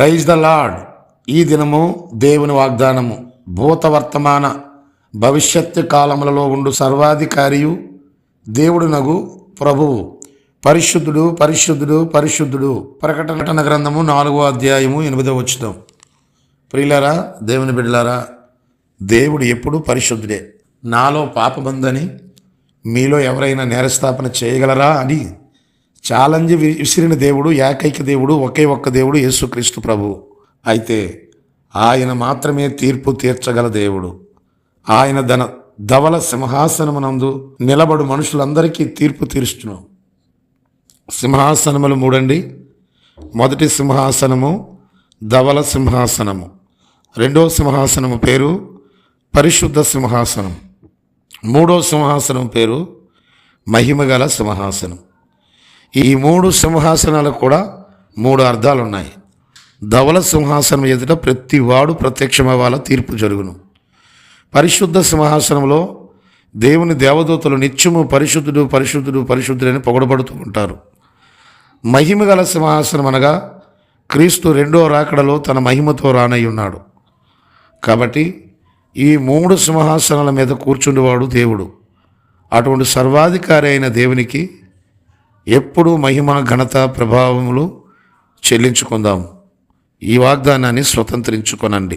Praise the lord. ఈ దినము దేవుని వాగ్దానము. భూత వర్తమాన భవిష్యత్తు కాలములలో ఉండు సర్వాధికారియు దేవుడునగు ప్రభువు పరిశుద్ధుడు పరిశుద్ధుడు పరిశుద్ధుడు. ప్రకటన గ్రంథము 4వ అధ్యాయము 8వ వచనం. ప్రియులారా, దేవుని బిడ్డలారా, దేవుడు ఎప్పుడూ పరిశుద్ధుడే. నాలో పాపముందని మీలో ఎవరైనా నేరస్థాపన చేయగలరా అని ఛాలెంజ్ విసిరిన దేవుడు, ఏకైక దేవుడు, ఒకే ఒక్క దేవుడు యేసుక్రీస్తు ప్రభువు. అయితే ఆయన మాత్రమే తీర్పు తీర్చగల దేవుడు. ఆయన ధవల సింహాసనమునందు నిలబడు మనుషులందరికీ తీర్పు తీర్చును. సింహాసనములు మూడండి. మొదటి సింహాసనము ధవల సింహాసనము. రెండో సింహాసనము పేరు పరిశుద్ధ సింహాసనం. మూడో సింహాసనం పేరు మహిమగల సింహాసనం. ఈ 3 సింహాసనాలకు కూడా 3 అర్థాలు ఉన్నాయి. ధవల సింహాసనం ఎదుట ప్రతి వాడు ప్రత్యక్షమవ్వాల, తీర్పు జరుగును. పరిశుద్ధ సింహాసనంలో దేవుని దేవదూతలు నిత్యము పరిశుద్ధుడు పరిశుద్ధుడు పరిశుద్ధుడని పొగడబడుతూ ఉంటారు. మహిమగల సింహాసనం అనగా క్రీస్తు 2వ రాకడలో తన మహిమతో రానై ఉన్నాడు. కాబట్టి ఈ 3 సింహాసనాల మీద కూర్చుండేవాడు దేవుడు. అటువంటి సర్వాధికారి అయిన దేవునికి ఎప్పుడు మహిమ, ఘనత, ప్రభావములు చెల్లించుకుందాం. ఈ వాగ్దానాన్ని స్వతంత్రించుకొనండి.